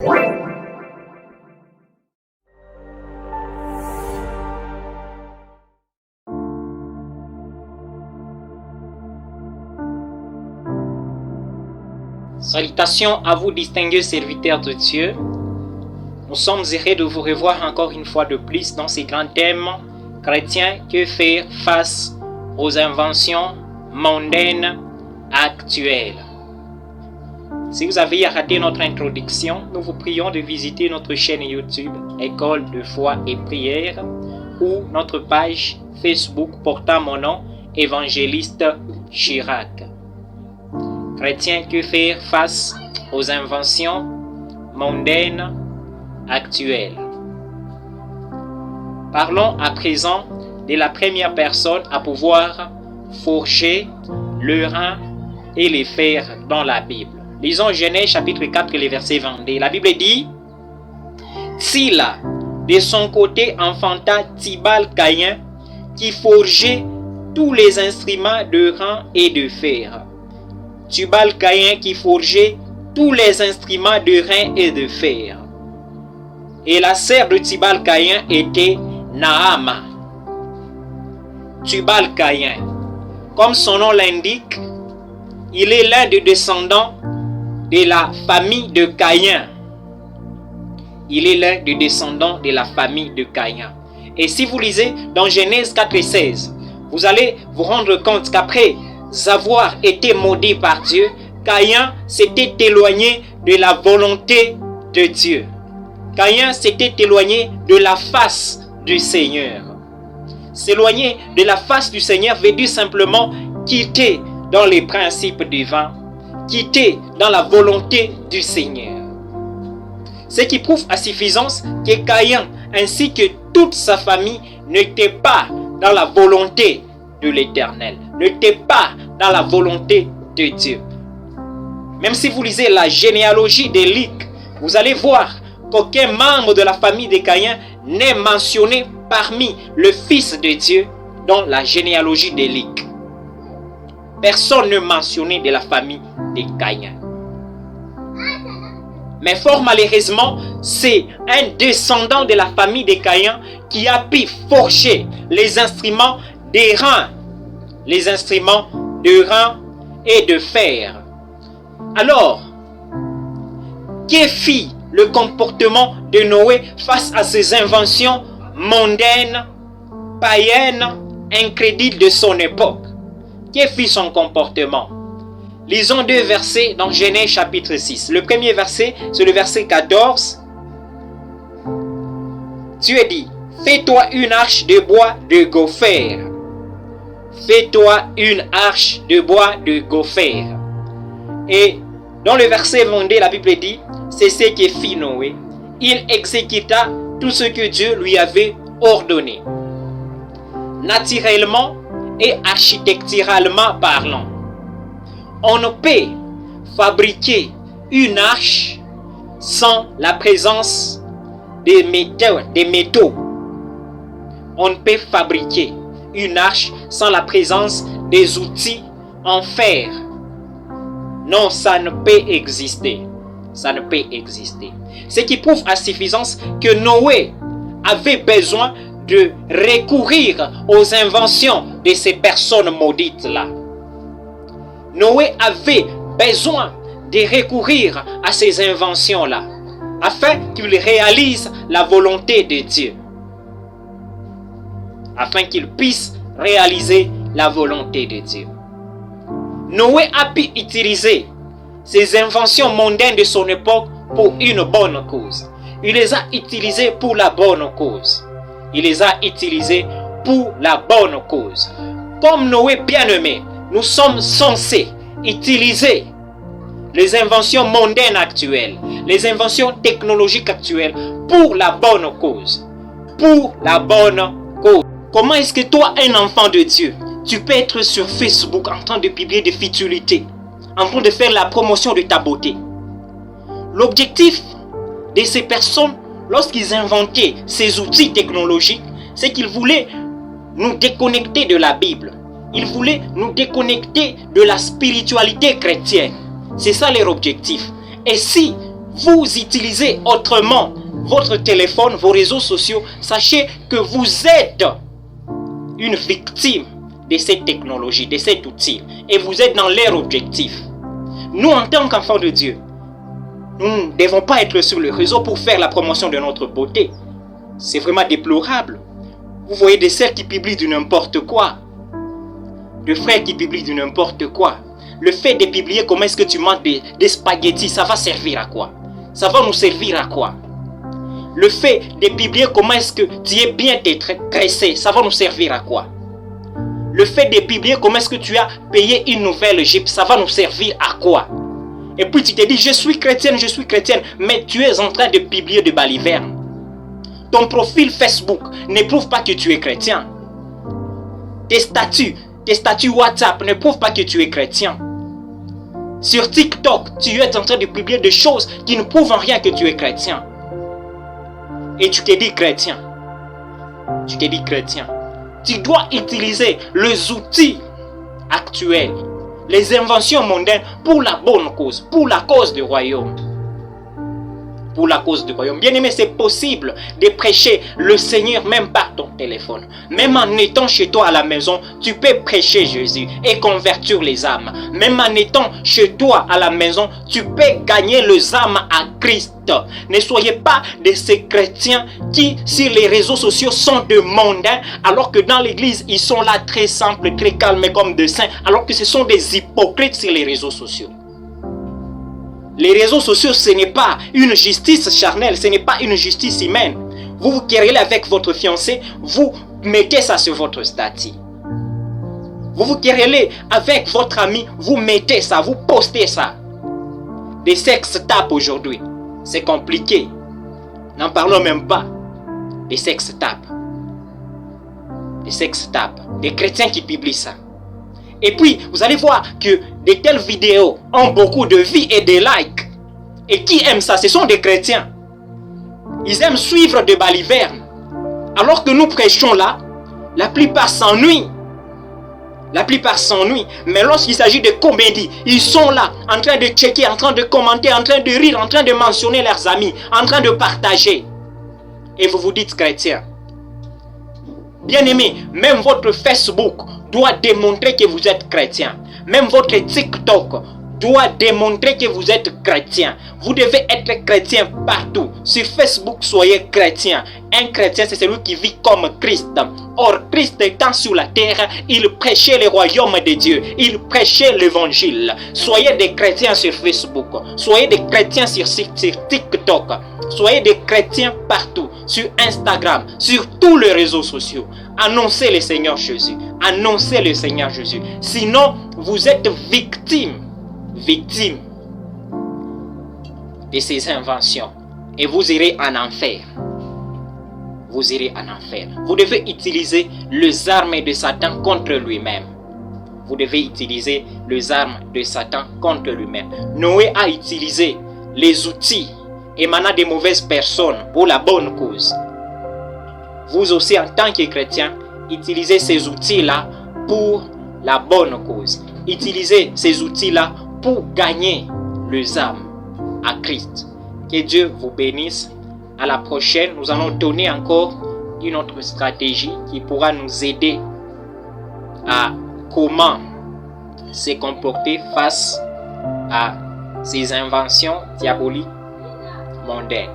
Salutations à vous, distingués serviteurs de Dieu. Nous sommes heureux de vous revoir encore une fois de plus dans ces grands thèmes chrétiens: que faire face aux inventions mondaines actuelles. Si vous avez raté notre introduction, nous vous prions de visiter notre chaîne YouTube École de foi et prière ou notre page Facebook portant mon nom, Évangéliste Chirac. Chrétiens, que faire face aux inventions mondaines actuelles. Parlons à présent de la première personne à pouvoir forger le rein et les fer dans la Bible. Lisons Genèse chapitre 4, les versets 22. La Bible dit: Tsila, de son côté, enfanta Tubal-Caïn, qui forgeait tous les instruments de rein et de fer. Tubal-Caïn qui forgeait tous les instruments de rein et de fer. Et la sœur de Tubal-Caïn était Naama. Tubal-Caïn, comme son nom l'indique, il est l'un des descendants de la famille de Caïn. Il est l'un des descendants de la famille de Caïn. Et si vous lisez dans Genèse 4 et 16, vous allez vous rendre compte qu'après avoir été maudit par Dieu, Caïn s'était éloigné de la volonté de Dieu. Caïn s'était éloigné de la face du Seigneur. S'éloigner de la face du Seigneur veut dire simplement quitter dans les principes divins, quitter dans la volonté du Seigneur. Ce qui prouve à suffisance que Caïn ainsi que toute sa famille n'étaient pas dans la volonté de l'Éternel, n'était pas dans la volonté de Dieu. Même si vous lisez la généalogie d'Élie, vous allez voir qu'aucun membre de la famille de Caïn n'est mentionné parmi le Fils de Dieu dans la généalogie d'Élie. Personne ne mentionné de la famille de Caïn. Mais fort malheureusement, c'est un descendant de la famille de Caïn qui a pu forger les instruments des reins, les instruments de reins et de fer. Alors, que fit le comportement de Noé face à ces inventions mondaines, païennes, incrédules de son époque? Que fit son comportement? Lisons deux versets dans Genèse chapitre 6. Le premier verset, c'est le verset 14. Dieu dit: Fais-toi une arche de bois de gopher. Fais-toi une arche de bois de gopher. Et dans le verset 22, la Bible dit: c'est ce que fit Noé. Il exécuta tout ce que Dieu lui avait ordonné. Naturellement et architecturalement parlant, on ne peut fabriquer une arche sans la présence des métaux. On ne peut fabriquer une arche sans la présence des outils en fer. Non, ça ne peut exister. Ça ne peut exister. Ce qui prouve à suffisance que Noé avait besoin de recourir aux inventions de ces personnes maudites-là. Noé avait besoin de recourir à ces inventions-là afin qu'il réalise la volonté de Dieu. Afin qu'il puisse réaliser la volonté de Dieu. Noé a pu utiliser ces inventions mondaines de son époque pour une bonne cause. Il les a utilisées pour la bonne cause. Il les a utilisées pour la bonne cause. Comme Noé bien-aimé, nous sommes censés utiliser les inventions mondaines actuelles, les inventions technologiques actuelles pour la bonne cause. Pour la bonne cause. Comment est-ce que toi, un enfant de Dieu, tu peux être sur Facebook en train de publier des futilités, en train de faire la promotion de ta beauté? L'objectif de ces personnes, lorsqu'ils inventaient ces outils technologiques, c'est qu'ils voulaient nous déconnecter de la Bible. Ils voulaient nous déconnecter de la spiritualité chrétienne. C'est ça leur objectif. Et si vous utilisez autrement votre téléphone, vos réseaux sociaux, sachez que vous êtes une victime de cette technologie, de cet outil, et vous êtes dans leur objectif. Nous, en tant qu'enfants de Dieu, nous ne devons pas être sur le réseau pour faire la promotion de notre beauté. C'est vraiment déplorable. Vous voyez des sœurs qui publient du n'importe quoi, de frères qui publient du n'importe quoi. Le fait de publier comment est-ce que tu manges des spaghettis, ça va servir à quoi? Ça va nous servir à quoi? Le fait de publier comment est-ce que tu es bien tressé, ça va nous servir à quoi? Le fait de publier comment est-ce que tu as payé une nouvelle Jeep, ça va nous servir à quoi? Et puis tu te dis, je suis chrétienne, mais tu es en train de publier de balivernes. Ton profil Facebook ne prouve pas que tu es chrétien. Tes statuts WhatsApp ne prouvent pas que tu es chrétien. Sur TikTok, tu es en train de publier des choses qui ne prouvent en rien que tu es chrétien. Et tu te dis chrétien. Tu te dis chrétien. Tu dois utiliser les outils actuels, les inventions mondaines pour la bonne cause, pour la cause du royaume. Pour la cause du royaume. Bien aimé, c'est possible de prêcher le Seigneur même par ton téléphone. Même en étant chez toi à la maison, tu peux prêcher Jésus et convertir les âmes. Même en étant chez toi à la maison, tu peux gagner les âmes à Christ. Ne soyez pas de ces chrétiens qui, sur les réseaux sociaux, sont de mondains, alors que dans l'église, ils sont là très simples, très calmes comme des saints, alors que ce sont des hypocrites sur les réseaux sociaux. Les réseaux sociaux, ce n'est pas une justice charnelle, ce n'est pas une justice humaine. Vous vous querellez avec votre fiancé, vous mettez ça sur votre statut. Vous vous querellez avec votre ami, vous mettez ça, vous postez ça. Des sex tapes aujourd'hui, c'est compliqué. N'en parlons même pas. Des sex tapes. Des sex tapes. Des chrétiens qui publient ça. Et puis, vous allez voir que de telles vidéos ont beaucoup de vues et de likes. Et qui aiment ça? Ce sont des chrétiens. Ils aiment suivre des balivernes. Alors que nous prêchons là, la plupart s'ennuient. La plupart s'ennuient. Mais lorsqu'il s'agit de comédie, ils sont là, en train de checker, en train de commenter, en train de rire, en train de mentionner leurs amis, en train de partager. Et vous vous dites chrétien. Bien aimé, même votre Facebook doit démontrer que vous êtes chrétien. Même votre TikTok doit démontrer que vous êtes chrétien. Vous devez être chrétien partout. Sur Facebook, soyez chrétien. Un chrétien, c'est celui qui vit comme Christ. Or, Christ étant sur la terre, il prêchait le royaume de Dieu. Il prêchait l'évangile. Soyez des chrétiens sur Facebook. Soyez des chrétiens sur TikTok. Soyez des chrétiens partout. Sur Instagram, sur tous les réseaux sociaux. Annoncez le Seigneur Jésus. Annoncez le Seigneur Jésus. Sinon, vous êtes victime de ces inventions. Et vous irez en enfer. Vous irez en enfer. Vous devez utiliser les armes de Satan contre lui-même. Vous devez utiliser les armes de Satan contre lui-même. Noé a utilisé les outils émanant des mauvaises personnes pour la bonne cause. Vous aussi, en tant que chrétien, utilisez ces outils-là pour la bonne cause. Utilisez ces outils-là pour gagner les âmes à Christ. Que Dieu vous bénisse. À la prochaine, nous allons donner encore une autre stratégie qui pourra nous aider à comment se comporter face à ces inventions diaboliques mondaines.